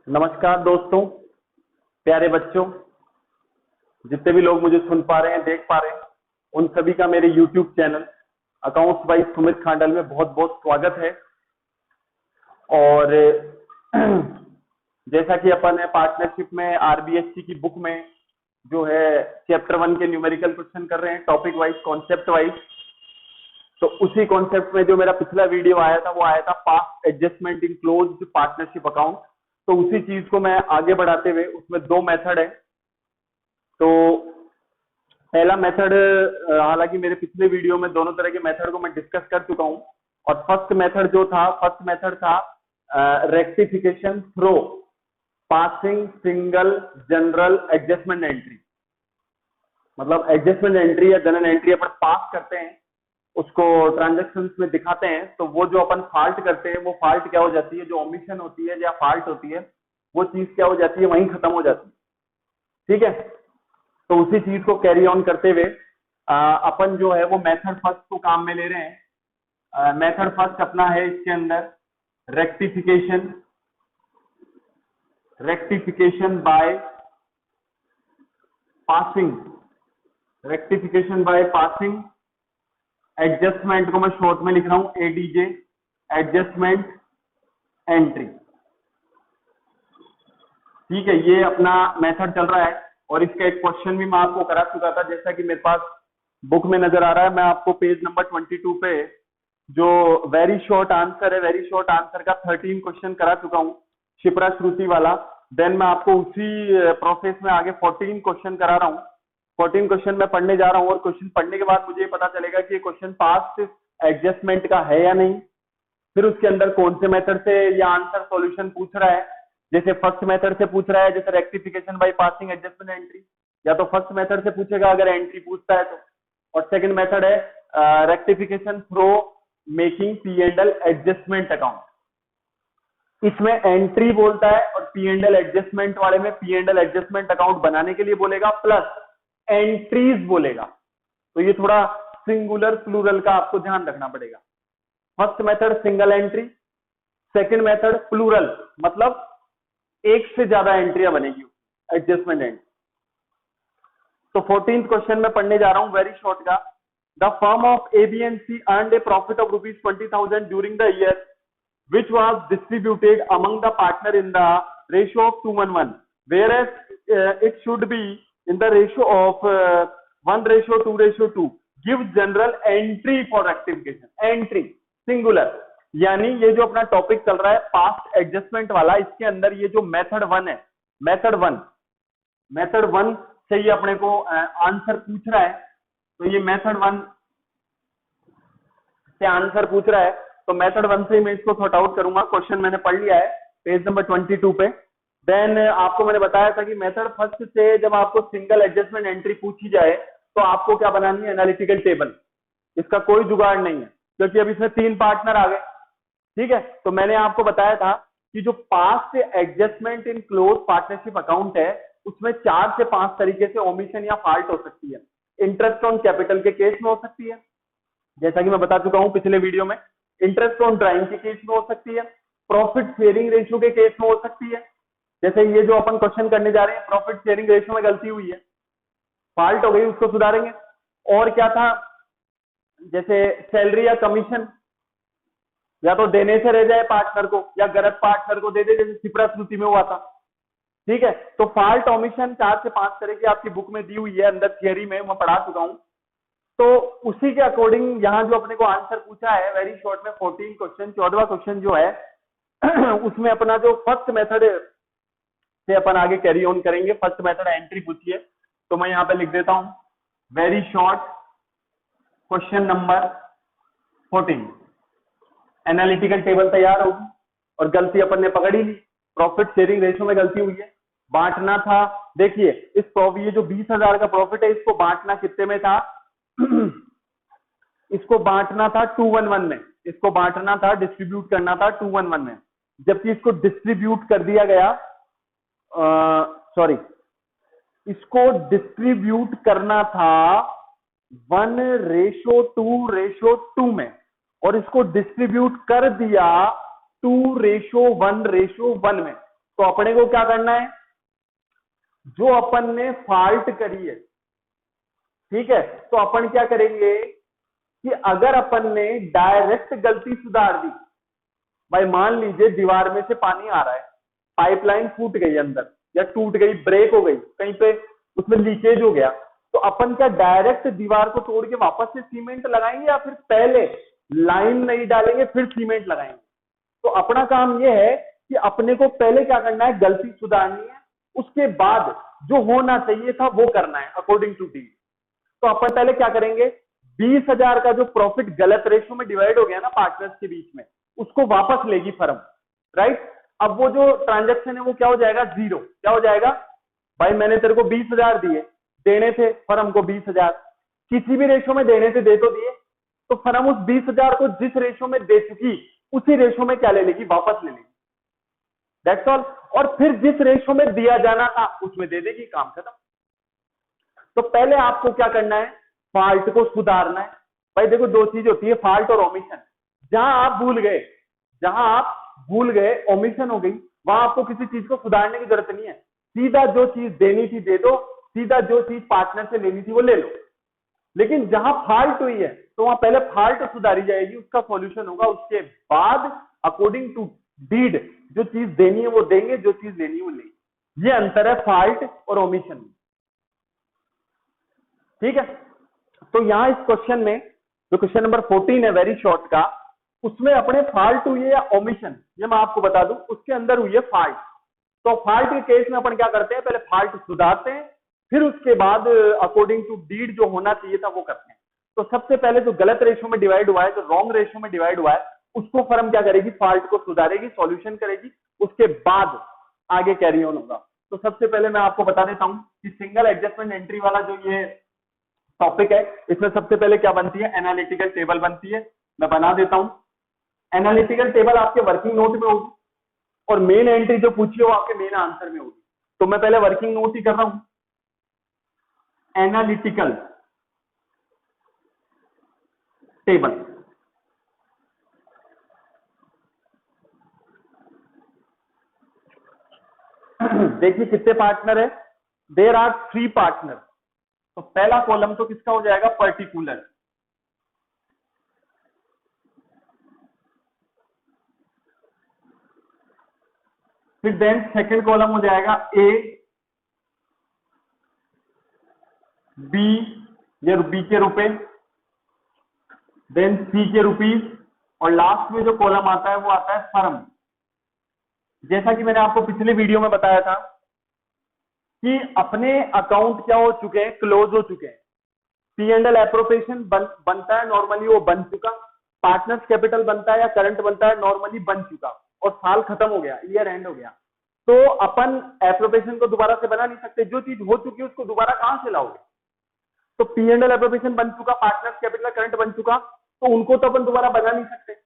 नमस्कार दोस्तों, प्यारे बच्चों, जितने भी लोग मुझे सुन पा रहे हैं, देख पा रहे हैं, उन सभी का मेरे YouTube channel accounts by Sumit Khandal में बहुत बहुत स्वागत है। और जैसा कि अपन ने पार्टनरशिप में आरबीएससी की बुक में जो है चैप्टर 1 के न्यूमेरिकल क्वेश्चन कर रहे हैं, टॉपिक वाइज, कॉन्सेप्ट वाइज। तो उसी कॉन्सेप्ट में जो मेरा पिछला वीडियो आया था वो आया था past adjustment in closed partnership account. तो उसी चीज को मैं आगे बढ़ाते हुए, उसमें दो मेथड है। तो पहला मेथड, हालांकि मेरे पिछले वीडियो में दोनों तरह के मेथड को मैं डिस्कस कर चुका हूं। और फर्स्ट मेथड था rectification through passing single journal adjustment entry. मतलब एडजस्टमेंट एंट्री या जनरल एंट्री अपन पास करते हैं, उसको ट्रांजेक्शंस में दिखाते हैं, तो वो जो अपन फॉल्ट करते हैं वो फॉल्ट क्या हो जाती है, जो ओमिशन होती है या फॉल्ट होती है, वो चीज क्या हो जाती है, वहीं खत्म हो जाती है। ठीक है, तो उसी चीज को कैरी ऑन करते हुए अपन जो है वो मेथड फर्स्ट को काम में ले रहे हैं। मेथड फर्स्ट अपना है इसके अंदर रेक्टिफिकेशन बाय पासिंग एडजस्टमेंट को मैं शॉर्ट में लिख रहा हूं एडीजे, एडजस्टमेंट एंट्री। ठीक है, ये अपना मेथड चल रहा है। और इसका एक क्वेश्चन भी मैं आपको करा चुका था, जैसा कि मेरे पास बुक में नजर आ रहा है। मैं आपको पेज नंबर 22 पे जो वेरी शॉर्ट आंसर है, वेरी शॉर्ट आंसर का 13 क्वेश्चन करा चुका हूं, शिप्रा श्रुति वाला। देन मैं आपको उसी प्रोसेस में आगे 14 क्वेश्चन करा रहा हूं। 14 क्वेश्चन मैं पढ़ने जा रहा हूं और क्वेश्चन पढ़ने के बाद मुझे ये पता चलेगा कि ये क्वेश्चन पास्ट एडजस्टमेंट का है या नहीं। फिर उसके अंदर कौन से मेथड से ये आंसर सॉल्यूशन पूछ रहा है। जैसे फर्स्ट मेथड से पूछ रहा है, जैसे rectification by passing adjustment entry, या तो फर्स्ट मेथड से पूछेगा अगर एंट्री पूछता है तो। और सेकंड मेथड है rectification through making P and L adjustment account. इसमें एंट्री बोलता है और पी एंड एल एडजस्टमेंट वाले में P and L adjustment account बनाने के लिए बोलेगा, प्लस एंट्रीज बोलेगा। तो ये थोड़ा सिंगुलर प्लूरल का आपको ध्यान रखना पड़ेगा। First method single entry, second method plural, मतलब एक से ज्यादा एंट्रियां बनेगी एडजस्टमेंट एंट्री। तो 14th क्वेश्चन में पढ़ने जा रहा हूं, वेरी शॉर्ट का। The firm of ABNC earned a profit of ₹20,000 during the year which was distributed among the partner in the ratio of 2:1, whereas it should be in the ratio of 1:2:2. Give general entry for rectification. Entry singular, यानी ये जो अपना topic चल रहा है past adjustment वाला, इसके अंदर ये जो मेथड 1 है, मेथड 1 से ये अपने को आंसर पूछ रहा है। तो ये मेथड 1 से आंसर पूछ रहा है, तो मेथड 1 से मैं इसको सॉर्ट आउट करूंगा। क्वेश्चन मैंने पढ़ लिया है पेज नंबर 22 पे। देन आपको मैंने बताया था कि मेथड फर्स्ट से जब आपको सिंगल एडजस्टमेंट एंट्री पूछी जाए तो आपको क्या बनानी है, एनालिटिकल टेबल। इसका कोई जुगाड़ नहीं है, क्योंकि अब इसमें 3 पार्टनर आ गए। ठीक है, तो मैंने आपको बताया था कि जो past adjustment in close partnership account है, उसमें 4 से 5 तरीके से ओमिशन या फॉल्ट हो सकती है। इंटरेस्ट ऑन कैपिटल के केस में हो सकती है, जैसा कि मैं बता चुका हूं पिछले वीडियो में। इंटरेस्ट ऑन ड्राइंग के केस में हो सकती है, प्रॉफिट शेयरिंग रेशियो के केस में हो सकती है। जैसे ये जो अपन क्वेश्चन करने जा रहे हैं, प्रॉफिट शेयरिंग रेशियो में गलती हुई है, फॉल्ट हो गई, उसको सुधारेंगे। और क्या था, जैसे सैलरी या कमीशन या तो देने से रह जाए पार्टनर को, या गलत पार्टनर को दे दे, जैसे शिप्रा श्रुति में हुआ था। ठीक है, तो फॉल्ट ओमिशन 4 से 5 तरह की आपकी बुक में दी हुई है, अंदर थियरी में मैं पढ़ा चुका हूं। तो उसी के अकॉर्डिंग यहां जो अपने को आंसर पूछा है वेरी शॉर्ट में 14 क्वेश्चन, 14वां क्वेश्चन जो है उसमें अपना जो फर्स्ट मेथड से अपन आगे कैरी ऑन करेंगे। फर्स्ट मेथड एंट्री पूछी है, तो मैं यहां पे लिख देता हूं very short question number 14। Analytical table तैयार होगी और गलती अपन ने पकड़ ही ली, प्रॉफिट शेयरिंग रेशियो में गलती हुई है, बांटना था। देखिए ये जो 20,000 का प्रॉफिट है, इसको बांटना कितने में था इसको बांटना था 2:1 में, इसको बांटना था, डिस्ट्रीब्यूट करना था 2:1 में। जबकि इसको डिस्ट्रीब्यूट कर दिया गया, इसको डिस्ट्रीब्यूट करना था 1:2:2 में, और इसको डिस्ट्रीब्यूट कर दिया 2:1:1 में। तो अपने को क्या करना है, जो अपन ने फॉल्ट करी है, ठीक है, तो अपन क्या करेंगे कि अगर अपन ने डायरेक्ट गलती सुधार दी, भाई मान लीजिए दीवार में से पानी आ रहा है, पाइपलाइन फूट गई अंदर या टूट गई, ब्रेक हो गई, कहीं पे उसमें लीकेज हो गया, तो अपन क्या डायरेक्ट दीवार को तोड़ के वापस से सीमेंट लगाएंगे या फिर पहले लाइन नहीं डालेंगे फिर सीमेंट लगाएंगे? तो अपना काम यह है कि अपने को पहले क्या करना है, गलती सुधारनी है, उसके बाद जो होना चाहिए था वो करना है अकॉर्डिंग टू डीड। तो अपन पहले क्या करेंगे, 20,000 का जो प्रॉफिट गलत रेशो में डिवाइड हो गया ना पार्टनर्स के बीच में, उसको वापस लेगी फर्म, राइट। अब वो जो ट्रांजेक्शन है वो क्या हो जाएगा, जीरो। क्या हो जाएगा, भाई मैंने तेरे को 20,000 दिए, देने थे फर्म को 20,000, किसी भी रेशो में देने थे, दे तो दिए, तो फर्म उस 20,000 को जिस रेशो में दे चुकी उसी रेशो में क्या ले लेगी, वापस ले लेगी, दैट्स ऑल। और फिर जिस रेशो में दिया जाना था उसमें दे देगी, काम खत्म। तो पहले आपको क्या करना है, फॉल्ट को सुधारना है। भाई देखो दो चीज होती है, फॉल्ट और ओमिशन। जहां आप भूल गए ओमिशन हो गई, वहां आपको किसी चीज को सुधारने की जरूरत नहीं है, सीधा जो चीज देनी थी दे दो, सीधा जो चीज पार्टनर से लेनी थी वो ले लो। लेकिन जहां फॉल्ट हुई है तो वहां पहले फॉल्ट सुधारी जाएगी, उसका सॉल्यूशन होगा, उसके बाद अकॉर्डिंग टू डीड जो चीज देनी है वो देंगे, जो चीज लेनी है वो लेंगे। ये अंतर है फॉल्ट और ओमिशन में, ठीक है। तो यहां इस क्वेश्चन में जो क्वेश्चन नंबर 14 है वेरी शॉर्ट का, उसमें अपने फॉल्ट हुई है या ओमिशन, ये मैं आपको बता दूं, उसके अंदर हुई है फॉल्ट। तो फॉल्ट के केस में अपन क्या करते हैं, पहले फॉल्ट सुधारते हैं, फिर उसके बाद अकॉर्डिंग टू डीड जो होना चाहिए था वो करते हैं। तो सबसे पहले जो गलत रेशो में डिवाइड हुआ है, जो रॉन्ग रेशो में डिवाइड हुआ है, उसको फर्म क्या करेगी, फॉल्ट को सुधारेगी, सॉल्यूशन करेगी, उसके बाद आगे कैरी ऑन होगा। तो सबसे पहले मैं आपको बता देता हूं कि सिंगल एडजस्टमेंट एंट्री वाला जो ये टॉपिक है, इसमें सबसे पहले क्या बनती है, एनालिटिकल टेबल बनती है। मैं बना देता हूं। एनालिटिकल टेबल आपके वर्किंग नोट में होगी और मेन एंट्री जो पूछी है वो आपके मेन आंसर में होगी। तो मैं पहले वर्किंग नोट ही कर रहा हूं, एनालिटिकल टेबल। देखिए कितने पार्टनर है, देयर आर 3 पार्टनर। तो पहला कॉलम तो किसका हो जाएगा, पर्टिकुलर। फिर देन सेकंड कॉलम हो जाएगा ए बी, ये बी के रुपए, देन सी के रुपीस, और लास्ट में जो कॉलम आता है वो आता है फर्म। जैसा कि मैंने आपको पिछले वीडियो में बताया था कि अपने अकाउंट क्या हो चुके हैं, क्लोज हो चुके हैं। पी एंड एल एप्रोप्रिएशन बनता है नॉर्मली, वो बन चुका। पार्टनर्स कैपिटल बनता है या करंट बनता है, नॉर्मली बन चुका, और साल खत्म हो गया, ईयर एंड हो गया। तो अपन एप्रोप्रिएशन को दोबारा से बना नहीं सकते, जो चीज हो चुकी है उसको दोबारा कहां से लाओगे। तो पी एंड एल एप्रोप्रिएशन बन चुका, पार्टनर्स कैपिटल करंट बन चुका, तो उनको तो अपन दोबारा बना नहीं सकते।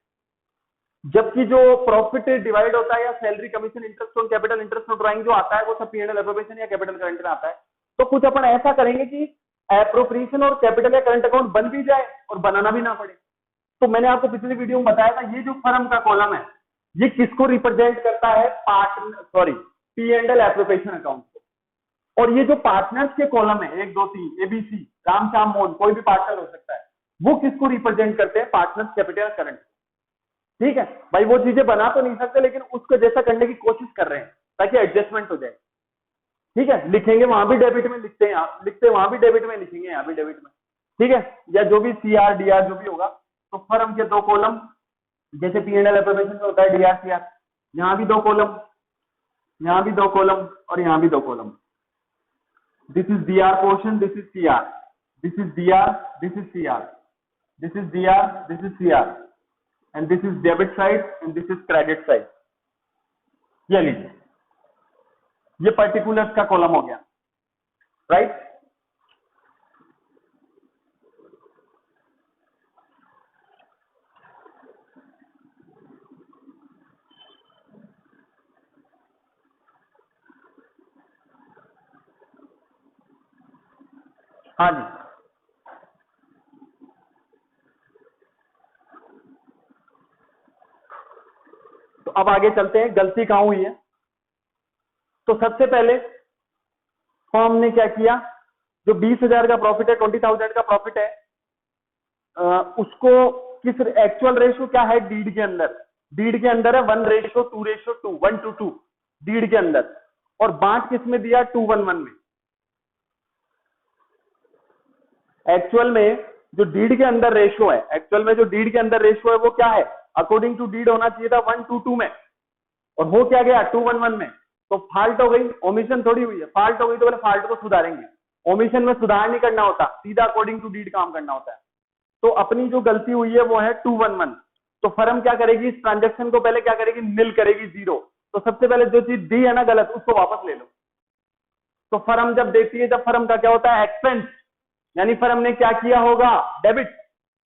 जबकि जो प्रॉफिट डिवाइड होता है या salary commission interest on capital interest on drawing जो आता है वो सब पी एंड एल एप्रोप्रिएशन या कैपिटल करंट में आता है। तो कुछ अपन ऐसा करेंगे कि एप्रोप्रिएशन और कैपिटल या करंट अकाउंट बन भी जाए और बनाना भी ना पड़े। तो मैंने आपको पिछले वीडियो में बताया था, ये जो फर्म का कॉलम है ये किसको रिप्रेजेंट करता है, P and L appropriation account को। और ये जो पार्टनर्स के कॉलम है 1 2 3 एबीसी, राम श्याम मोहन, कोई भी पार्टनर हो सकता है, वो किसको रिप्रेजेंट करते हैं, पार्टनर्स कैपिटल करंट। ठीक है भाई, वो चीजें बना तो नहीं सकते लेकिन उसको जैसा करने की कोशिश कर रहे हैं ताकि एडजस्टमेंट हो जाए। ठीक है, लिखेंगे वहां भी डेबिट में, लिखते हैं आप, लिखते वहां भी डेबिट में, लिखेंगे यहाँ भी डेबिट में। ठीक है, या जो भी सीआर डीआर जो भी होगा। तो फर्म के 2 कॉलम, जैसे पी एंड एल एप्रोप्रिएशन में होता है डीआर सीआर, यहाँ भी 2 कॉलम, यहाँ भी 2 कॉलम, और यहाँ भी 2 column. This is DR portion, this is CR, this is DR, this is CR, this is DR, this is CR, and this is debit side and this is credit side। ये लीजिए, ये particulars का column हो गया, right. हाँ जी, तो अब आगे चलते हैं, गलती कहां हुई है। तो सबसे पहले फर्म ने क्या किया, जो 20,000 का प्रॉफिट है, 20,000 का प्रॉफिट है, उसको किस एक्चुअल रेशो क्या है डीड के अंदर, डीड के अंदर है 1:2:2, 1:2 डीड के अंदर, और बांट किस में दिया, 2:1 में। एक्चुअल में जो डीड के अंदर रेशो है, एक्चुअल में जो डीड के अंदर रेशो है वो क्या है, अकॉर्डिंग टू डीड होना चाहिए था 1:2 में, और हो क्या गया 2:1 में। तो फाल्ट हो गई, ओमिशन थोड़ी हुई है, फाल्ट हो गई तो पहले फाल्ट को सुधारेंगे। ओमिशन में सुधार नहीं करना होता, सीधा अकॉर्डिंग टू डीड काम करना होता है। तो अपनी जो गलती हुई है वो है 2:1। तो फर्म क्या करेगी, इस ट्रांजेक्शन को पहले क्या करेगी, नील करेगी, जीरो। तो सबसे पहले जो चीज दी है ना गलत, उसको वापस ले लो। तो फर्म जब देती है, जब फर्म का क्या होता है, एक्सपेंस, यानी फर्म ने क्या किया होगा, डेबिट।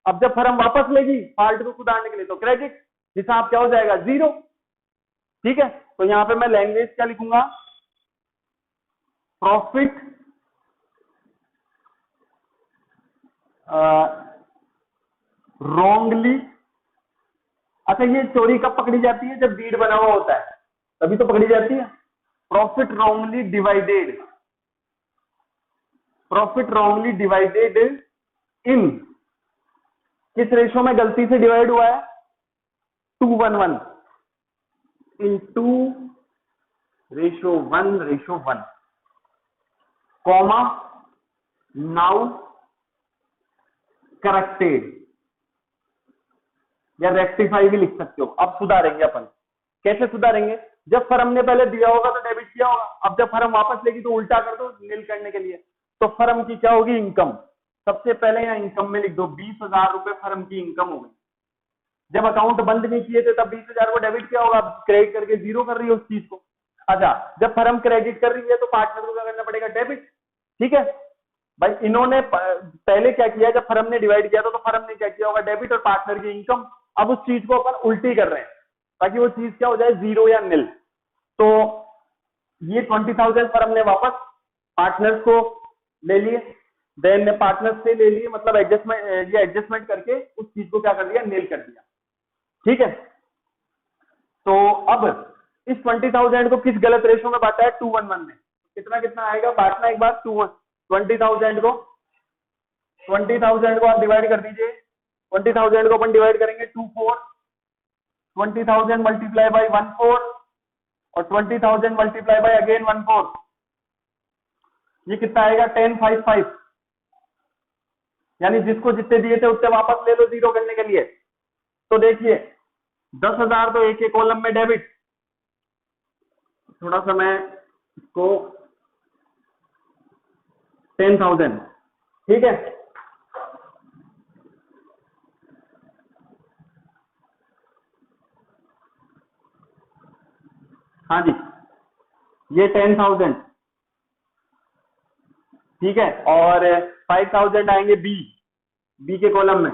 अब जब फर्म वापस लेगी फाल्ट को सुधारने के लिए तो क्रेडिट, हिसाब क्या हो जाएगा, जीरो। ठीक है, तो यहां पे मैं लैंग्वेज क्या लिखूंगा, प्रॉफिट रॉन्गली। अच्छा, ये चोरी कब पकड़ी जाती है, जब डीड बना हुआ होता है तभी तो पकड़ी जाती है। Profit wrongly divided, profit wrongly divided in, किस रेशो में गलती से डिवाइड हुआ है, 2:1 into ratio 1:1, comma now corrected, या रेक्टिफाई भी लिख सकते हो। अब सुधारेंगे अपन, कैसे सुधारेंगे, जब फर्म ने पहले दिया होगा तो डेबिट किया होगा, अब जब फर्म वापस लेगी तो उल्टा कर दो नील करने के लिए। तो फर्म की क्या होगी, इनकम। सबसे पहले यहाँ इनकम में लिख दो 20,000 रुपए फर्म की इनकम हो गई। जब अकाउंट बंद नहीं किए थे तब 20,000 को डेबिट किया होगा, क्रेडिट करके जीरो कर रही है उस चीज को। अच्छा, जब फर्म क्रेडिट कर रही है तो पार्टनर को क्या करना पड़ेगा, डेबिट। ठीक है भाई, इन्होंने पहले क्या किया, जब फर्म ने डिवाइड किया था तो फर्म ने क्या किया होगा, डेबिट और पार्टनर की इनकम। अब उस चीज को अपन उल्टी कर रहे हैं ताकि वो चीज क्या हो जाए, जीरो या निल। तो ये 20,000 फर्म ने वापस पार्टनर्स को ले लिए, देन पार्टनर्स से ले लिए, मतलब एडजस्टमेंट, ये एडजस्टमेंट करके उस चीज को क्या कर दिया, निल कर दिया। ठीक है, तो अब इस 20,000 को किस गलत रेशो में बांटा है, 2:1 में। कितना कितना आएगा, बांटना एक बार, 20,000 को, 20,000 को आप डिवाइड कर दीजिए, 20,000 को अपन डिवाइड करेंगे 2/4, 20,000 मल्टीप्लाई बाई 1/4, और 20,000 मल्टीप्लाई बाई अगेन 1/4, ये कितना आएगा, 1055। यानी जिसको जितने दिए थे उतने वापस ले लो जीरो करने के लिए। तो देखिए 10,000 तो एक एक कॉलम में डेबिट, थोड़ा सा मैं इसको 10,000, ठीक है, हाँ जी, ये 10,000, ठीक है, और 5,000 आएंगे बी, बी के कॉलम में,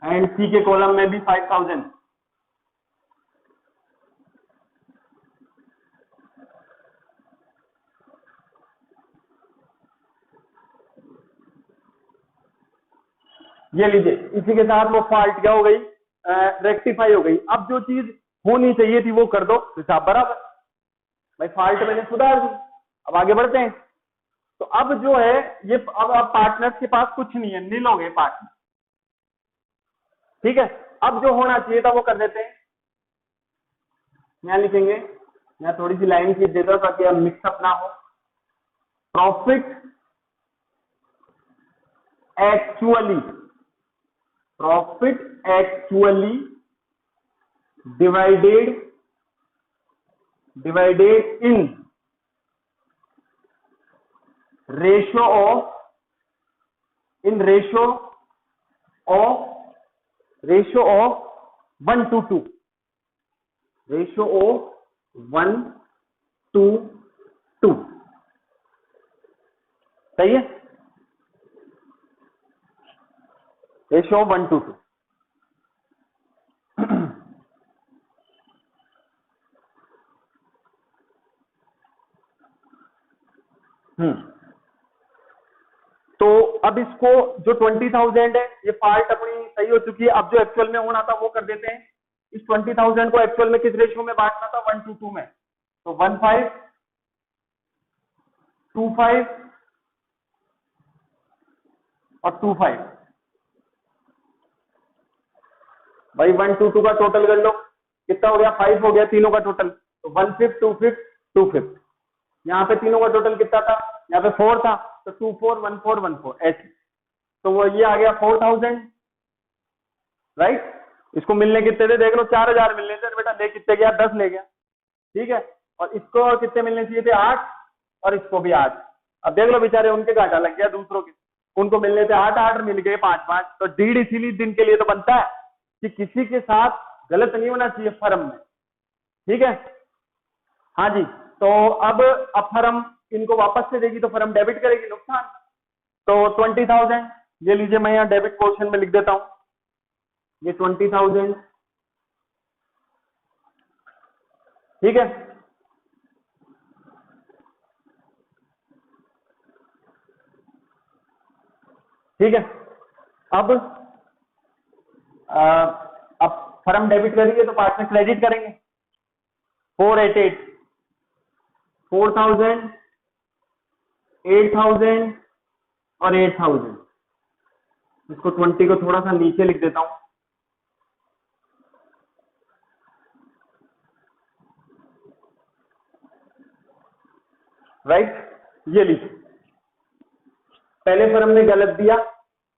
एंड सी के कॉलम में भी 5,000। ये लीजिए, इसी के साथ वो फॉल्ट क्या हो गई, रेक्टिफाई हो गई। अब जो चीज होनी चाहिए थी वो कर दो, हिसाब बराबर। भाई फॉल्ट मैंने सुधार दी, अब आगे बढ़ते हैं। तो अब जो है ये, अब पार्टनर्स के पास कुछ नहीं है, नील हो गए पार्टनर। ठीक है, अब जो होना चाहिए था वो कर देते हैं। यहाँ लिखेंगे, यहाँ थोड़ी सी लाइन खींच देता हूं ताकि अब मिक्सअप ना हो। Profit actually, profit actually divided, divided in ratio of, in ratio of 1:2, ratio of 1:2, सही है, रेशो ऑफ 1:2। तो अब इसको जो 20,000 है ये पार्ट अपनी सही हो चुकी है। अब जो एक्चुअल में होना था वो कर देते हैं। इस 20,000 को एक्चुअल में किस रेशियो में बांटना था? 1:2 में। तो 15, 25 और 25। भाई 1:2 का टोटल कर लो, कितना हो गया? 5 हो गया तीनों का टोटल। तो 1/5, 2/5, 2/5। यहाँ पे तीनों का टोटल कितना था? यहाँ पे 4 था, तो 2/4, 1/4, 1/4 ऐसे। तो वो ये आ गया 4,000, राइट। इसको मिलने कितने थे देख लो, 4,000 मिलने थे बेटा। ले कितने गया? 10 ले गया, ठीक है। और इसको और कितने मिलने चाहिए थे? 8, और इसको भी 8। अब देख लो बेचारे, उनके घाटा लग गया दूसरों के, उनको मिलने थे 8, 8 मिल गए 5, 5। तो डीड इसीलिए दिन के लिए तो बनता है कि किसी के साथ गलत नहीं होना चाहिए फर्म में, ठीक है। हाँ जी। तो अब फर्म इनको वापस से देगी तो फर्म डेबिट करेगी, नुकसान। तो 20,000 ये लीजिए, मैं यहाँ डेबिट पोर्शन में लिख देता हूं, ये 20,000, ठीक है। ठीक है। अब अब फर्म डेबिट करेंगे तो पार्टनर क्रेडिट करेंगे। 488, 4,000, 8,000 और 8,000। इसको 20 को थोड़ा सा नीचे लिख देता हूं, राइट। ये लीजिए, पहले फर्म ने गलत दिया,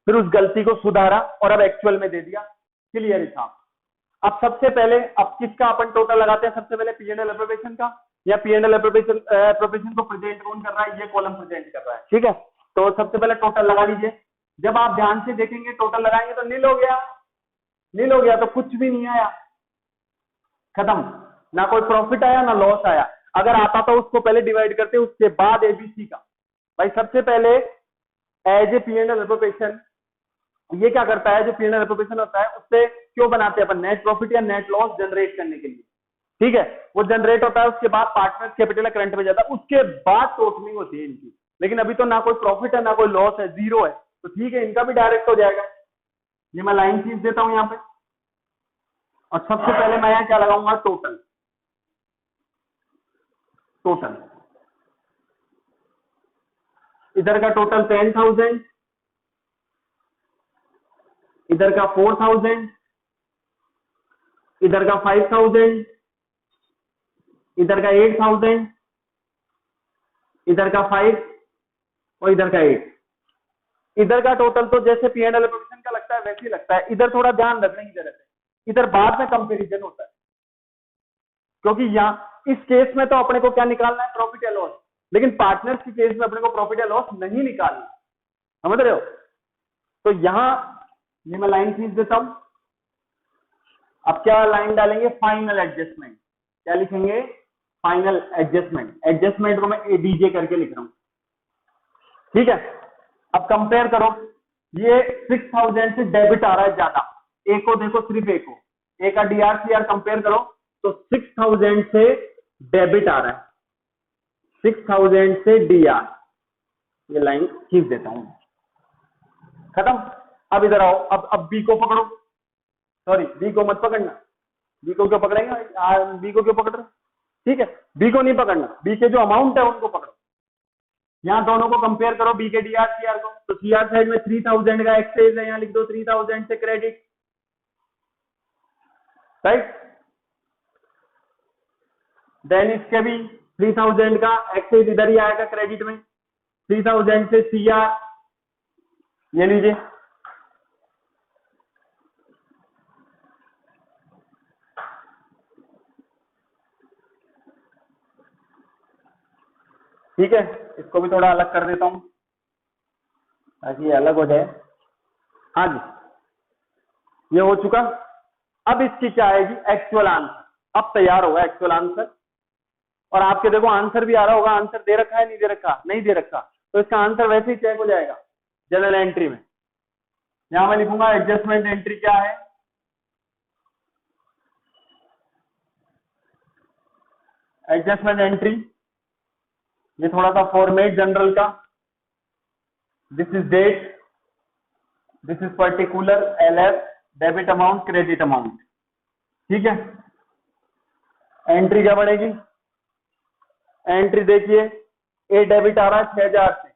फिर उस गलती को सुधारा और अब एक्चुअल में दे दिया। क्लियर हिसाब। अब सबसे पहले अब किसका अपन टोटल लगाते हैं? सबसे पहले पीएनएल एप्रोप्रिएशन का, या पीएनएल एप्रोप्रिएशन को प्रेजेंट कौन कर रहा है? ये कॉलम प्रेजेंट कर रहा है, ठीक है। तो सबसे पहले टोटल लगा लीजिए। जब आप ध्यान से देखेंगे टोटल लगाएंगे तो नील हो गया, नील हो गया, तो कुछ भी नहीं आया, खत्म। ना कोई प्रॉफिट आया ना लॉस आया। अगर आता तो उसको पहले डिवाइड करते, उसके बाद एबीसी का। भाई सबसे पहले एज ए पीएनएल एप्रोप्रिएशन ये क्या करता है? जो पीएनएल एप्रोप्रिएशन होता है उससे क्यों बनाते हैं अपन? नेट प्रॉफिट या नेट लॉस जनरेट करने के लिए, ठीक है। वो जनरेट होता है, उसके बाद पार्टनर्स कैपिटल या करंट में जाता है, उसके बाद टोटलिंग होती है इनकी। लेकिन अभी तो ना कोई प्रॉफिट है ना कोई लॉस है, जीरो है, तो ठीक है, इनका भी डायरेक्ट हो जाएगा। ये मैं लाइन खींच देता हूं यहाँ पे। और सबसे पहले मैं यहाँ क्या लगाऊंगा? टोटल। टोटल इधर का टोटल 10,000, इधर का 4,000, इधर का 5,000, इधर का 8,000, इधर का 5 और इधर का 8। इधर का टोटल तो जैसे पीएनएल एप्रोप्रिएशन का लगता है वैसे ही लगता है। इधर थोड़ा ध्यान रखने की जरूरत है, इधर बाद में कंपैरिजन होता है, क्योंकि यहाँ इस केस में तो अपने को क्या निकालना है? प्रॉफिट या लॉस। लेकिन पार्टनर्स के केस में अपने को प्रॉफिट या लॉस नहीं निकालना, समझ रहे हो। तो यहाँ ये मैं लाइन खींच देता हूं। अब क्या लाइन डालेंगे? Final adjustment. क्या लिखेंगे? Final adjustment. एडजस्टमेंट को मैं एडीजे करके लिख रहा हूं, ठीक है। अब कंपेयर करो, ये 6,000 से डेबिट आ रहा है ज्यादा। ए को देखो, सिर्फ ए को, ए का डीआरसीआर कंपेयर करो तो 6,000 से डेबिट आ रहा है, 6,000 से डीआर। ये लाइन खींच देता हूं, खत्म। अब इधर आओ, अब बी को पकड़ो, सॉरी बी को मत पकड़ना। बी को क्यों पकड़ेंगे? बी को क्यों पकड़ रहे? ठीक है, बी को नहीं पकड़ना, बी के जो अमाउंट है उनको पकड़ो। यहाँ दोनों को कंपेयर करो, बी के डीआर सीआर को। तो सीआर साइड में 3,000 का एक्सेस है, यहाँ लिख दो 3,000 से क्रेडिट, राइट। देन इसके भी 3,000 का एक्सेस इधर ही आएगा क्रेडिट में, 3,000 से सीआर, ये लीजिए। ठीक है, इसको भी थोड़ा अलग कर देता हूं ताकि ये अलग हो जाए। हाँ जी, ये हो चुका। अब इसकी क्या आएगी? Actual answer. अब तैयार होगा एक्चुअल आंसर, और आपके देखो आंसर भी आ रहा होगा। आंसर दे रखा है, नहीं दे रखा? नहीं दे रखा, तो इसका आंसर वैसे ही चेक हो जाएगा जनरल एंट्री में। यहां मैं लिखूंगा एडजस्टमेंट एंट्री क्या है, एडजस्टमेंट एंट्री। ये थोड़ा सा फॉर्मेट जनरल का, this is date, this is particular LF, debit amount, credit amount. ठीक है, एंट्री क्या बढ़ेगी? एंट्री देखिए, ए डेबिट आ रहा है 6000 से।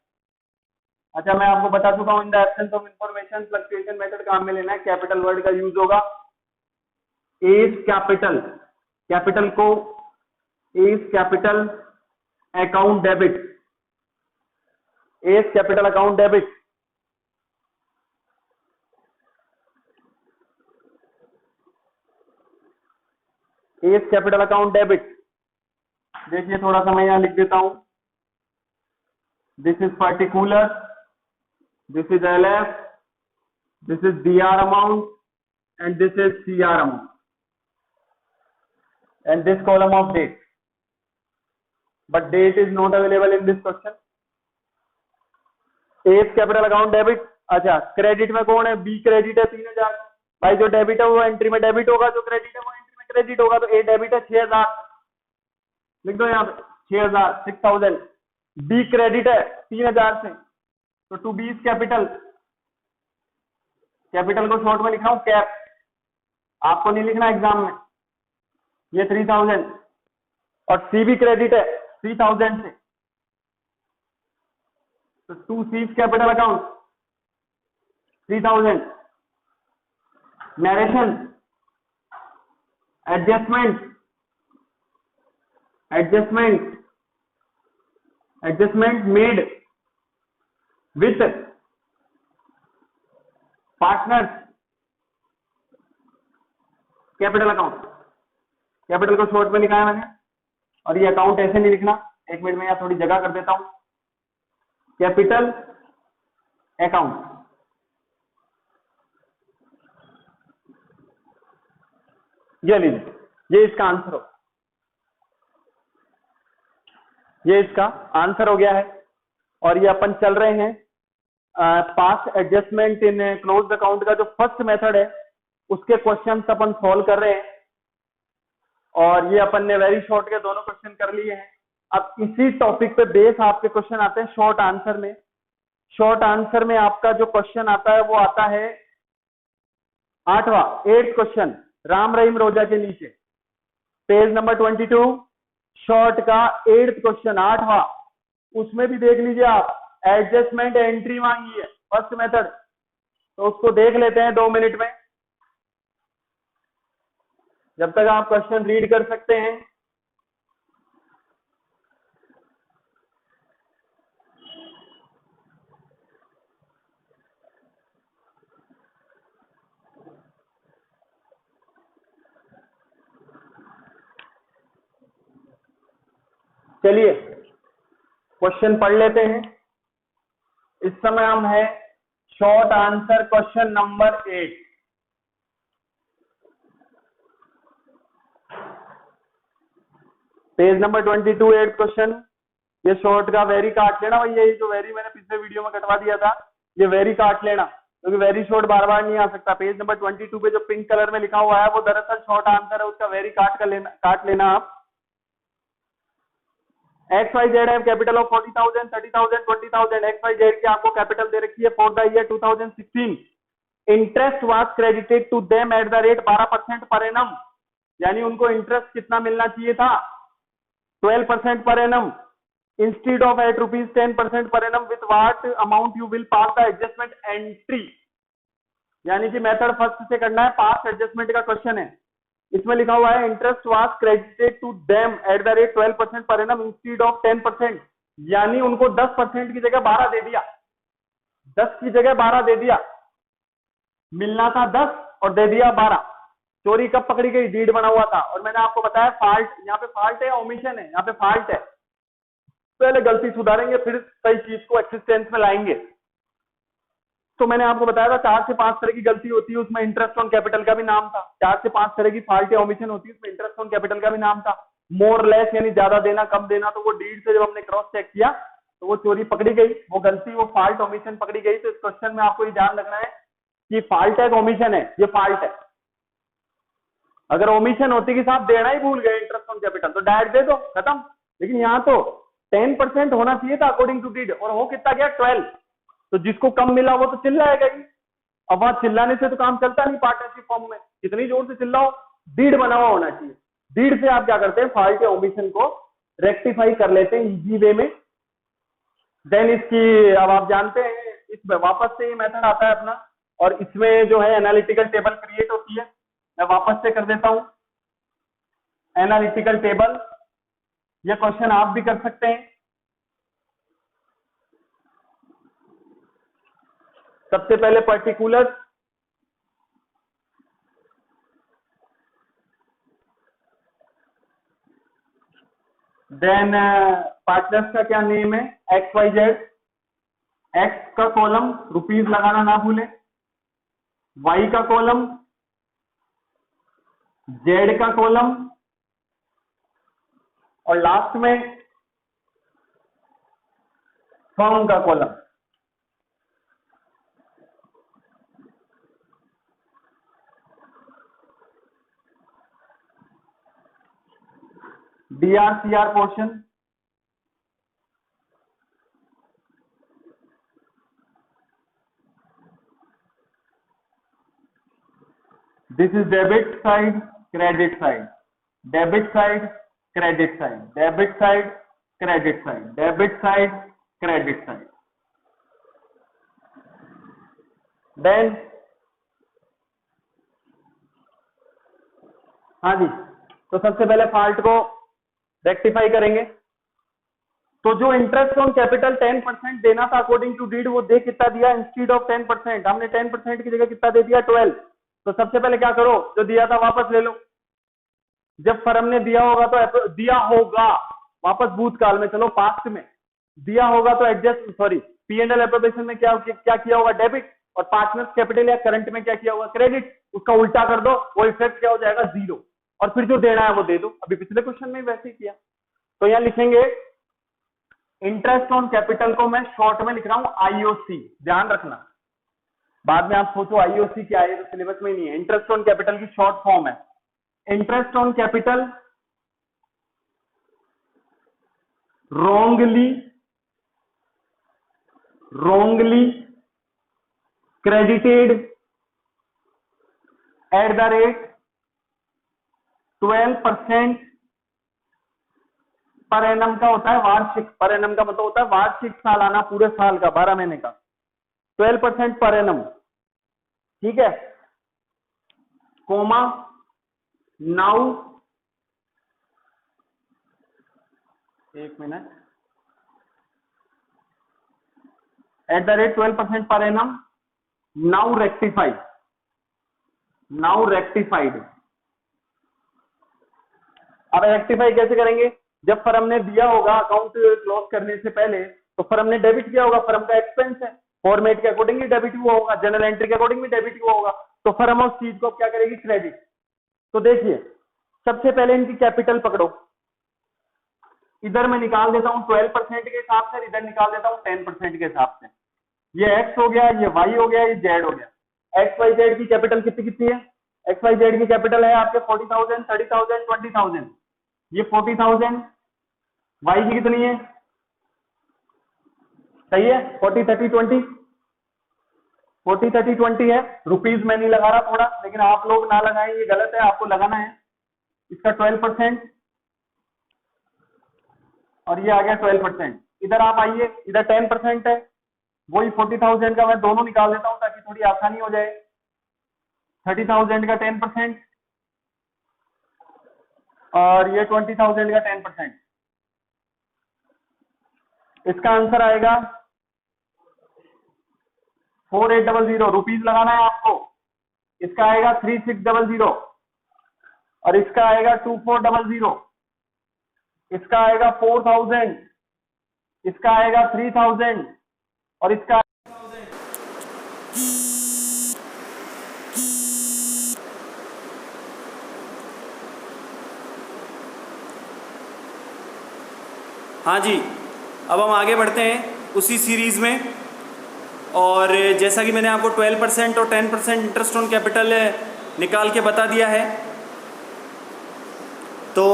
अच्छा, मैं आपको बता चुका हूं, in the absence of information fluctuation method काम में लेना है, कैपिटल वर्ड का यूज होगा। एज कैपिटल, कैपिटल को as capital account debit, as capital account debit. As capital account debit, देखिए थोड़ा सा मैं यहां लिख देता हूं। This is particular, this is LF, this is DR amount and this is CR amount and this column of date, but date is not available in this question. As capital account debit. अच्छा, credit में कौन है? B credit है 3000। भाई जो debit है वो entry में डेबिट होगा, जो क्रेडिट है वो एंट्री में क्रेडिट होगा। तो ए डेबिट है 6000, लिख दो यहाँ पे 6000, 6000। बी क्रेडिट है 3000 से, तो to B is capital, capital को शॉर्ट में लिख रहा हूं कैप, आपको नहीं लिखना एग्जाम में, ये 3000। और सी भी क्रेडिट है 3000 से, तो to C capital account 3000। Narration, adjustment, adjustment, adjustment made with partners, capital account, capital को शॉर्ट में लिखा है मैंने। और ये अकाउंट ऐसे नहीं लिखना, एक मिनट में यहाँ थोड़ी जगह कर देता हूं। कैपिटल अकाउंट, ये लीजिए, ये इसका आंसर हो, ये इसका आंसर हो गया है। और ये अपन चल रहे हैं past adjustment in closed account का जो फर्स्ट मेथड है उसके क्वेश्चंस अपन सॉल्व कर रहे हैं। और ये अपन ने वेरी शॉर्ट के दोनों क्वेश्चन कर लिए हैं। अब इसी टॉपिक पे बेस आपके क्वेश्चन आते हैं शॉर्ट आंसर में। शॉर्ट आंसर में आपका जो क्वेश्चन आता है वो आता है 8वां, 8th क्वेश्चन, राम रहीम रोजा के नीचे, पेज नंबर 22, शॉर्ट का 8th क्वेश्चन, 8वां। उसमें भी देख लीजिए आप, एडजस्टमेंट एंट्री मांगी है फर्स्ट मेथड, तो उसको देख लेते हैं 2 मिनट में, जब तक आप क्वेश्चन रीड कर सकते हैं। चलिए क्वेश्चन पढ़ लेते हैं। इस समय हम हैं short answer question number 8। Page number 22, 8th question. ये शॉर्ट का वेरी काट लेना भाई, यही जो वेरी मैंने पिछले वीडियो में कटवा दिया था, ये वेरी काट लेना, क्योंकि वेरी शॉर्ट बार बार नहीं आ सकता। पेज नंबर 22 पे जो पिंक कलर में लिखा हुआ है वो दरअसल शॉर्ट आंसर है, उसका वेरी काट लेना आप। XYZ है कैपिटल ऑफ 40,000, 30,000, 20,000। XYZ की आपको कैपिटल दे रखी है for the year 2016। Interest was credited to them at the rate 12% per annum, यानी उनको इंटरेस्ट कितना मिलना चाहिए था? 12% per annum, instead of ₹8 10% per annum, with what amount you will pass the adjustment entry. यानी कि मेथड फर्स्ट से करना है, पास एडजस्टमेंट का क्वेश्चन है। इसमें लिखा हुआ है interest was credited to them at the rate 12% per annum instead of 10%, यानी उनको 10% की जगह 12 दे दिया, 10 की जगह 12 दे दिया। मिलना था 10 और दे दिया 12। चोरी कब पकड़ी गई? डीड बना हुआ था। और मैंने आपको बताया फाल्ट, यहाँ पे फाल्ट है, ओमिशन है, यहाँ पे फाल्ट है। पहले गलती सुधारेंगे फिर सही चीज को एक्सिस्टेंस में लाएंगे। तो मैंने आपको बताया था 4 से 5 तरह की गलती होती है, उसमें इंटरेस्ट ऑन कैपिटल का भी नाम था। 4 से 5 तरह की फाल्ट या ओमिशन होती है, उसमें इंटरेस्ट ऑन कैपिटल का भी नाम था। मोर लेस यानी ज्यादा देना कम देना, तो वो डीड से जब हमने क्रॉस चेक किया तो वो चोरी पकड़ी गई, वो गलती, वो फाल्ट, ओमिशन पकड़ी गई। तो इस क्वेश्चन में आपको ये ध्यान रखना है कि फाल्ट है, ओमिशन है, ये फाल्ट है। अगर ओमिशन होती कि साहब देना ही भूल गए इंटरेस्ट ऑन कैपिटल, तो डायरेक्ट दे दो, खत्म। लेकिन यहाँ तो 10% होना चाहिए था अकॉर्डिंग टू डीड, और हो कितना गया? 12। तो जिसको कम मिला वो तो चिल्लाएगा ही। अब वहां चिल्लाने से तो काम चलता नहीं पार्टनरशिप फॉर्म में, कितनी जोर से चिल्लाओ, डीड बना हुआ होना चाहिए। डीड से आप क्या करते हैं, फॉल्ट या ओमिशन को रेक्टिफाई कर लेते हैं इजी वे में। देन इसकी अब आप जानते हैं इसमें वापस से ये मेथड आता है अपना, और इसमें जो है एनालिटिकल टेबल क्रिएट होती है। मैं वापस से कर देता हूं एनालिटिकल टेबल। ये क्वेश्चन आप भी कर सकते हैं। सबसे पहले पर्टिकुलर, देन पार्टनर्स का क्या नेम है, एक्स वाई जेड। एक्स का कॉलम रुपीज लगाना ना भूले, वाई का कॉलम, जेड का कॉलम, और लास्ट में फर्म का column. DRCR portion, this is debit side, credit side, debit side, credit side, debit side, credit side, debit side, credit side. Then हाँ जी, तो सबसे पहले फॉल्ट को रेक्टिफाई करेंगे। तो जो इंटरेस्ट ऑन कैपिटल 10% देना था अकॉर्डिंग टू डीड, वो दे कितना दिया, इंस्टीड ऑफ 10% हमने 10% की जगह कितना दे दिया, 12। तो सबसे पहले क्या करो, जो दिया था वापस ले लो। जब फर्म ने दिया होगा तो दिया होगा, वापस भूतकाल में चलो, पास्ट में दिया होगा तो एडजस्ट, सॉरी P&L एप्रोप्रिएशन में क्या किया होगा, डेबिट, और पार्टनर्स कैपिटल या करंट में क्या किया होगा, क्रेडिट। उसका उल्टा कर दो, वो इफेक्ट क्या हो जाएगा, 0, और फिर जो देना है वो दे दो। अभी पिछले क्वेश्चन में वैसे ही किया। तो यहां लिखेंगे इंटरेस्ट ऑन कैपिटल को मैं शॉर्ट में लिख रहा हूं IOC, ध्यान रखना, बाद में आप सोचो IOC क्या है, तो सिलेबस में ही नहीं है। इंटरेस्ट ऑन कैपिटल की शॉर्ट फॉर्म है interest on capital wrongly credited at the rate 12% per annum का होता है वार्षिक, पर एनम का मतलब होता है वार्षिक, सालाना, पूरे साल का, 12 महीने का, 12% पर एनम, ठीक है, कोमा नाउ, एक minute, eight the rate 12% per annum, now rectified, अब रेक्टिफाई कैसे करेंगे, जब फर्म ने दिया होगा अकाउंट क्लोज करने से पहले, तो फर्म ने डेबिट किया होगा, फर्म का एक्सपेंस है, फॉर्मेट के अकॉर्डिंग डेबिट हुआ होगा, जनरल एंट्री के अकॉर्डिंग भी डेबिट हुआ होगा, तो फर्म उस चीज को क्या करेगी, क्रेडिट। तो देखिए सबसे पहले इनकी कैपिटल पकड़ो, इधर मैं निकाल देता हूं 12% के हिसाब से, इधर निकाल देता हूं 10% के हिसाब से। ये एक्स हो गया, ये वाई हो गया, ये जेड हो गया। एक्स वाई जेड की कैपिटल कितनी कितनी है, एक्स वाई जेड की कैपिटल है आपके 40,000, 30,000, 20,000, ये 40,000, वाई की कितनी है, सही है 40, 30, 20, 40, 30, 20 है। रुपीज में नहीं लगा रहा थोड़ा, लेकिन आप लोग ना लगाएं ये गलत है, आपको लगाना है। इसका 12%, और ये आ गया 12%। इधर आप आइए, इधर 10% है, वही 40,000 का मैं दोनों निकाल देता हूं ताकि थोड़ी आसानी हो जाए। 30,000 का 10% और ये 20,000 का 10%। इसका आंसर आएगा 4800, रुपीज लगाना है आपको। इसका आएगा 3600, और इसका आएगा 2400, इसका आएगा 4000, इसका आएगा 3000, और इसका हाँ जी, अब हम आगे बढ़ते हैं उसी सीरीज़ में। और जैसा कि मैंने आपको 12% और 10% इंटरेस्ट ऑन कैपिटल निकाल के बता दिया है, तो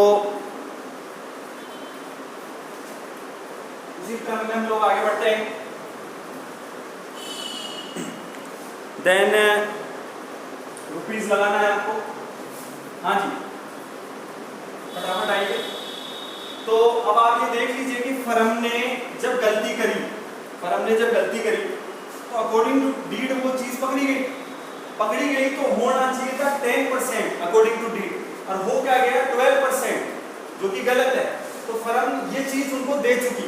उसी क्रम में हम लोग आगे बढ़ते हैं। देन रुपीज़ लगाना है आपको। हाँ जी, फटाफट आइए। तो अब आप ये देख लीजिए कि फर्म ने जब गलती करी तो अकॉर्डिंग टू डीड वो चीज़ पकड़ी गई तो होना चाहिए था 10% अकॉर्डिंग टू डीड, और हो क्या गया 12%, जो कि गलत है। तो फर्म ये चीज़ उनको दे चुकी।